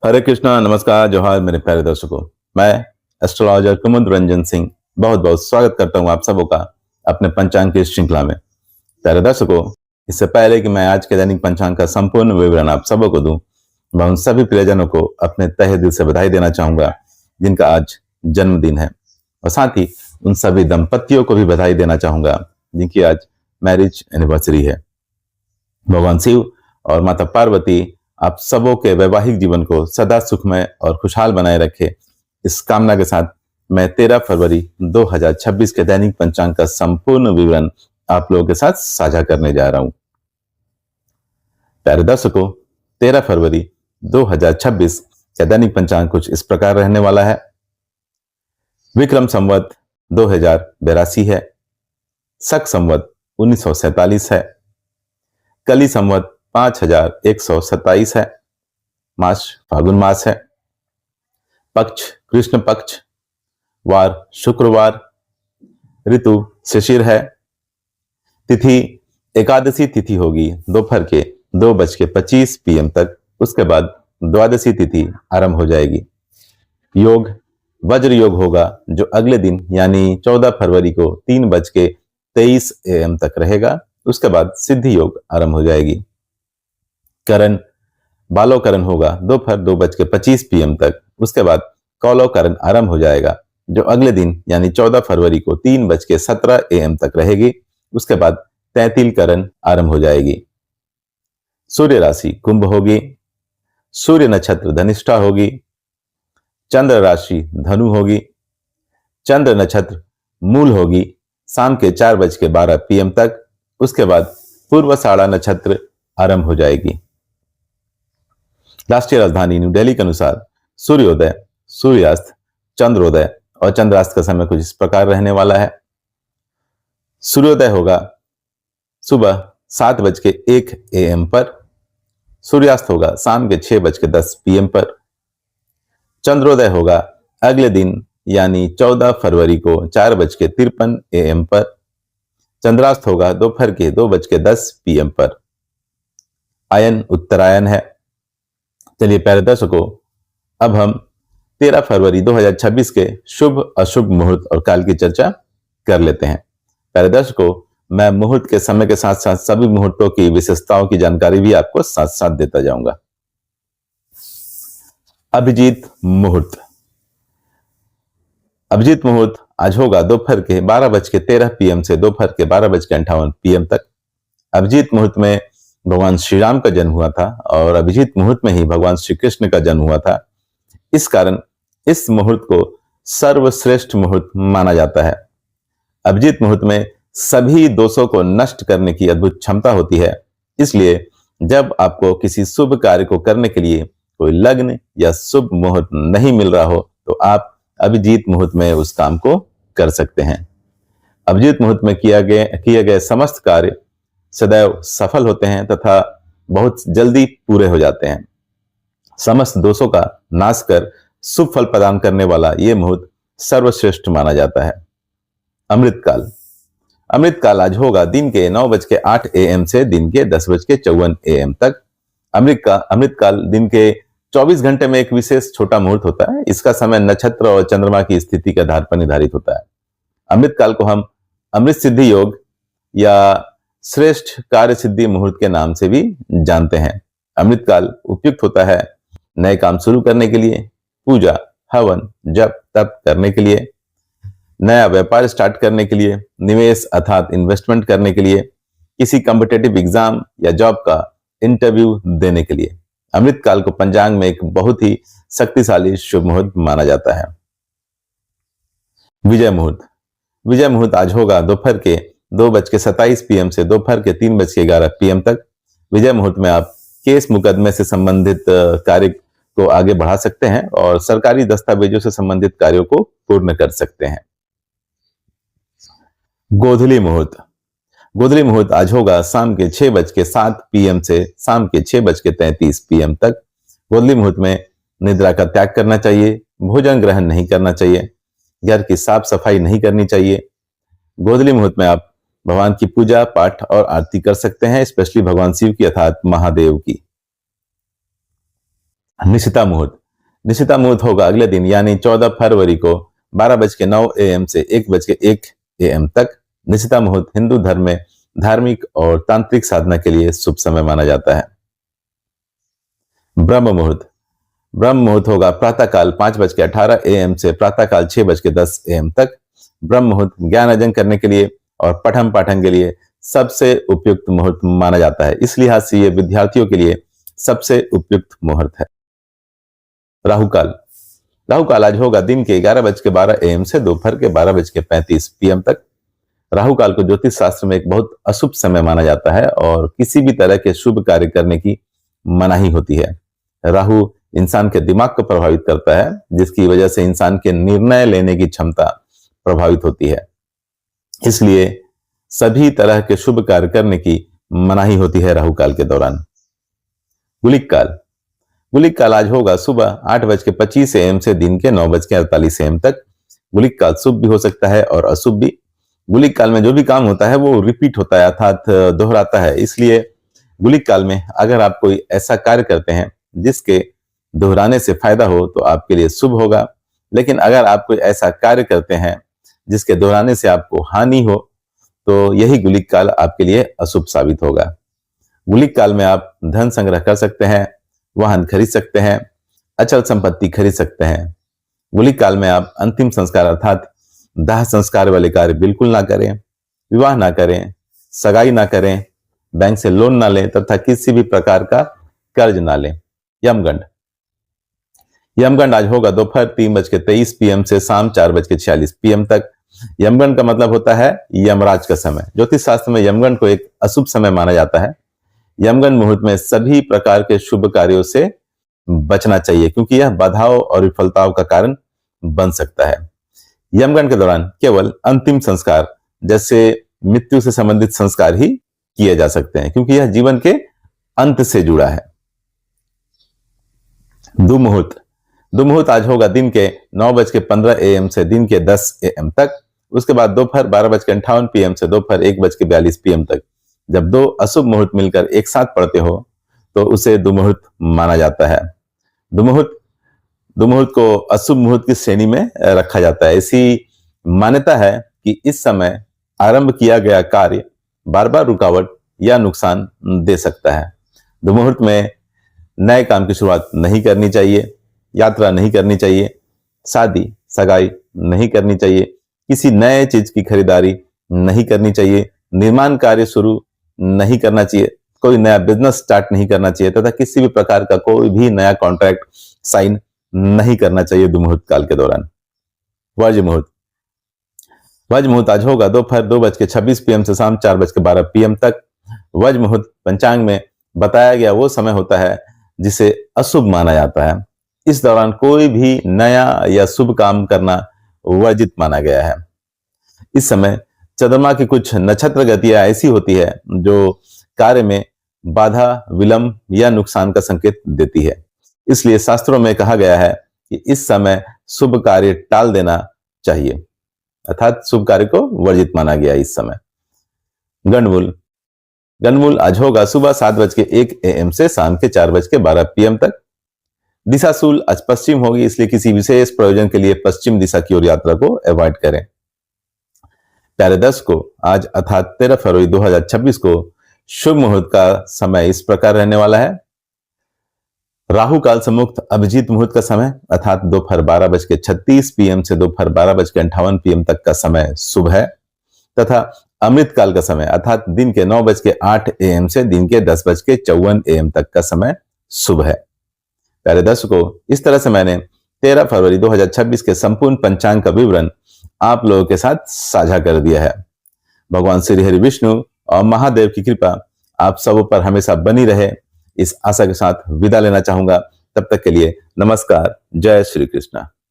हरे कृष्णा, नमस्कार, जोहार मेरे प्यारे दर्शकों। मैं एस्ट्रोलॉजर कुमुद रंजन सिंह बहुत बहुत स्वागत करता हूं आप सबों का अपने पंचांग की श्रृंखला में। प्यारे दर्शकों, इससे पहले कि मैं आज के दैनिक पंचांग का संपूर्ण विवरण आप सबों को दूं, मैं उन सभी प्रियजनों को अपने तहे दिल से बधाई देना चाहूंगा जिनका आज जन्मदिन है, और साथ ही उन सभी दंपतियों को भी बधाई देना चाहूंगा जिनकी आज मैरिज एनिवर्सरी है। भगवान शिव और माता पार्वती आप सबों के वैवाहिक जीवन को सदा सुखमय और खुशहाल बनाए रखे, इस कामना के साथ मैं 13 फरवरी 2026 के दैनिक पंचांग का संपूर्ण विवरण आप लोगों के साथ साझा करने जा रहा हूं। प्यारे दर्शकों, 13 फरवरी 2026 का दैनिक पंचांग कुछ इस प्रकार रहने वाला है। विक्रम संवत 2082 है, शक संवत 1947 है, कली संवत 5127 है, मास फागुन मास है, पक्ष कृष्ण पक्ष, वार शुक्रवार, ऋतु शिशिर है, तिथि एकादशी तिथि होगी दोपहर के 2:25 PM तक, उसके बाद द्वादशी तिथि आरंभ हो जाएगी। योग वज्र योग होगा जो अगले दिन यानी 14 फरवरी को 3:23 AM तक रहेगा, उसके बाद सिद्धि योग आरंभ हो जाएगी। करण बालो करण होगा दोपहर 2:25 PM तक, उसके बाद कौलो करण आरंभ हो जाएगा जो अगले दिन यानी 14 फरवरी को 3:17 AM तक रहेगी, उसके बाद तैतील करण आरंभ हो जाएगी। सूर्य राशि कुंभ होगी, सूर्य नक्षत्र धनिष्ठा होगी, चंद्र राशि धनु होगी, चंद्र नक्षत्र मूल होगी शाम के 4:12 PM तक, उसके बाद पूर्वाषाढ़ा नक्षत्र आरंभ हो जाएगी। राष्ट्रीय राजधानी न्यू दिल्ली के अनुसार सूर्योदय, सूर्यास्त, चंद्रोदय और चंद्रास्त का समय कुछ इस प्रकार रहने वाला है। सूर्योदय होगा सुबह 7:01 AM पर, सूर्यास्त होगा शाम के 6:10 PM पर, चंद्रोदय होगा अगले दिन यानी 14 फरवरी को 4:53 AM पर, चंद्रास्त होगा दोपहर के 2:10 PM पर। आयन उत्तरायण है। चलिए प्यारे दर्शकों, अब हम 13 फरवरी 2026 के शुभ अशुभ मुहूर्त और काल की चर्चा कर लेते हैं। प्यारे दर्शकों, मैं मुहूर्त के समय के साथ साथ सभी मुहूर्तों की विशेषताओं की जानकारी भी आपको साथ साथ देता जाऊंगा। अभिजीत मुहूर्त। अभिजीत मुहूर्त आज होगा दोपहर के 12:13 PM से दोपहर के 12:58 PM तक। अभिजीत मुहूर्त में भगवान श्री राम का जन्म हुआ था और अभिजीत मुहूर्त में ही भगवान श्री कृष्ण का जन्म हुआ था। इस कारण इस मुहूर्त को सर्वश्रेष्ठ मुहूर्त माना जाता है। अभिजीत मुहूर्त में सभी दोषों को नष्ट करने की अद्भुत क्षमता होती है, इसलिए जब आपको किसी शुभ कार्य को करने के लिए कोई लग्न या शुभ मुहूर्त नहीं मिल रहा हो तो आप अभिजीत मुहूर्त में उस काम को कर सकते हैं। अभिजीत मुहूर्त में किए गए समस्त कार्य सदैव सफल होते हैं तथा बहुत जल्दी पूरे हो जाते हैं। समस्त दोषों का नाश कर शुभ फल प्रदान करने वाला यह मुहूर्त सर्वश्रेष्ठ माना जाता है। अमृतकाल। अमृतकाल आज होगा दिन के 9:08 AM से दिन के 10:54 AM तक। अमृतकाल दिन के 24 घंटे में एक विशेष छोटा मुहूर्त होता है। इसका समय नक्षत्र और चंद्रमा की स्थिति के आधार पर निर्धारित होता है। अमृतकाल को हम अमृत सिद्धि योग या श्रेष्ठ कार्य सिद्धि मुहूर्त के नाम से भी जानते हैं। अमृतकाल उपयुक्त होता है नए काम शुरू करने के लिए, पूजा हवन जप तप करने के लिए, नया व्यापार स्टार्ट करने के लिए, निवेश अर्थात इन्वेस्टमेंट करने के लिए, किसी कॉम्पिटिटिव एग्जाम या जॉब का इंटरव्यू देने के लिए। अमृतकाल को पंचांग में एक बहुत ही शक्तिशाली शुभ मुहूर्त माना जाता है। विजय मुहूर्त। विजय मुहूर्त आज होगा दोपहर के 2:27 PM से दोपहर के 3:11 PM तक। विजय मुहूर्त में आप केस मुकदमे से संबंधित कार्य को आगे बढ़ा सकते हैं और सरकारी दस्तावेजों से संबंधित कार्यों को पूर्ण कर सकते हैं। गोधूली मुहूर्त। गोधूली मुहूर्त आज होगा शाम के 6:07 PM से शाम के 6:33 PM तक। गोधूली मुहूर्त में निद्रा का त्याग करना चाहिए, भोजन ग्रहण नहीं करना चाहिए, घर की साफ सफाई नहीं करनी चाहिए। गोधूली मुहूर्त में आप भगवान की पूजा पाठ और आरती कर सकते हैं, स्पेशली भगवान शिव की अर्थात महादेव की। निशिता मुहूर्त। निशिता मुहूर्त होगा अगले दिन यानी 14 फरवरी को 12:09 AM से 1:01 AM तक। निशिता मुहूर्त हिंदू धर्म में धार्मिक और तांत्रिक साधना के लिए शुभ समय माना जाता है। ब्रह्म मुहूर्त। ब्रह्म मुहूर्त होगा प्रातःकाल 5:18 AM से प्रातःकाल 6:10 AM तक। ब्रह्म मुहूर्त ज्ञान अर्जन करने के लिए और पठन पाठन के लिए सबसे उपयुक्त मुहूर्त माना जाता है। इस लिहाज से ये विद्यार्थियों के लिए सबसे उपयुक्त मुहूर्त है। राहु काल। राहु काल आज होगा दिन के 11:12 AM से दोपहर के 12:35 PM तक। राहु काल को ज्योतिष शास्त्र में एक बहुत अशुभ समय माना जाता है और किसी भी तरह के शुभ कार्य करने की मनाही होती है। राहु इंसान के दिमाग को प्रभावित करता है, जिसकी वजह से इंसान के निर्णय लेने की क्षमता प्रभावित होती है। इसलिए सभी तरह के शुभ कार्य करने की मनाही होती है राहु काल के दौरान। गुलिक काल। गुलिक काल आज होगा सुबह 8:25 AM से दिन के 9:48 AM तक। गुलिक काल शुभ भी हो सकता है और अशुभ भी। गुलिक काल में जो भी काम होता है वो रिपीट होता है, अर्थात दोहराता है। इसलिए गुलिक काल में अगर आप कोई ऐसा कार्य करते हैं जिसके दोहराने से फायदा हो तो आपके लिए शुभ होगा, लेकिन अगर आप कोई ऐसा कार्य करते हैं जिसके दोहराने से आपको हानि हो तो यही गुलिक काल आपके लिए अशुभ साबित होगा। गुलिक काल में आप धन संग्रह कर सकते हैं, वाहन खरीद सकते हैं, अचल संपत्ति खरीद सकते हैं। गुलिक काल में आप अंतिम संस्कार अर्थात दाह संस्कार वाले कार्य बिल्कुल ना करें, विवाह ना करें, सगाई ना करें, बैंक से लोन ना लें तथा किसी भी प्रकार का कर्ज ना लें। यमगंड। यमगंड आज होगा दोपहर 3:23 PM से शाम 4:46 PM तक। यमगंड का मतलब होता है यमराज का समय। ज्योतिष शास्त्र में यमगंड को एक अशुभ समय माना जाता है। यमगंड मुहूर्त में सभी प्रकार के शुभ कार्यों से बचना चाहिए, क्योंकि यह बाधाओं और विफलताओं का कारण बन सकता है। यमगंड के दौरान केवल अंतिम संस्कार जैसे मृत्यु से संबंधित संस्कार ही किए जा सकते हैं, क्योंकि यह जीवन के अंत से जुड़ा है। दुमुहूर्त। दुमुहूर्त आज होगा दिन के 9:15 AM से दिन के 10 AM तक। उसके बाद दोपहर 12:58 PM से दोपहर 1:42 PM तक। जब दो अशुभ मुहूर्त मिलकर एक साथ पड़ते हो तो उसे दुमुहूर्त माना जाता है। दुमुहूर्त को अशुभ मुहूर्त की श्रेणी में रखा जाता है। ऐसी मान्यता है कि इस समय आरंभ किया गया कार्य बार बार रुकावट या नुकसान दे सकता है। दुमुहूर्त में नए काम की शुरुआत नहीं करनी चाहिए, यात्रा नहीं करनी चाहिए, शादी सगाई नहीं करनी चाहिए, किसी नए चीज की खरीदारी नहीं करनी चाहिए, निर्माण कार्य शुरू नहीं करना चाहिए, कोई नया बिजनेस स्टार्ट नहीं करना चाहिए तथा किसी भी प्रकार का कोई भी नया कॉन्ट्रैक्ट साइन नहीं करना चाहिए दुमुहूर्त काल के दौरान। वज्र मुहूर्त। वज्र मुहूर्त आज होगा दोपहर 2:26 PM से शाम 4:12 PM तक। वज्र मुहूर्त पंचांग में बताया गया वो समय होता है जिसे अशुभ माना जाता है। इस दौरान कोई भी नया या शुभ काम करना वर्जित माना गया है। इस समय चंद्रमा की कुछ नक्षत्र गतियां ऐसी होती है जो कार्य में बाधा, विलंब या नुकसान का संकेत देती है। इसलिए शास्त्रों में कहा गया है कि इस समय शुभ कार्य टाल देना चाहिए, अर्थात शुभ कार्य को वर्जित माना गया इस समय। गंडमूल। गंडमूल आज होगा सुबह 7:01 AM से शाम के 4:12 PM तक। दिशाशूल आज पश्चिम होगी, इसलिए किसी विशेष प्रयोजन के लिए पश्चिम दिशा की ओर यात्रा को अवॉइड करें। प्यारे दर्शकों, आज अर्थात 13 फरवरी 2026 को शुभ मुहूर्त का समय इस प्रकार रहने वाला है। राहु काल से मुक्त अभिजीत मुहूर्त का समय अर्थात दोपहर 12:36 PM से दोपहर 12:58 PM तक का समय शुभ है, तथा अमृत काल का समय अर्थात दिन के 9:08 AM से दिन के 10:54 AM तक का समय शुभ है। प्यारे दर्शकों, इस तरह से मैंने 13 फरवरी 2026 के संपूर्ण पंचांग का विवरण आप लोगों के साथ साझा कर दिया है। भगवान श्री हरि विष्णु और महादेव की कृपा आप सब पर हमेशा बनी रहे, इस आशा के साथ विदा लेना चाहूंगा। तब तक के लिए नमस्कार। जय श्री कृष्ण।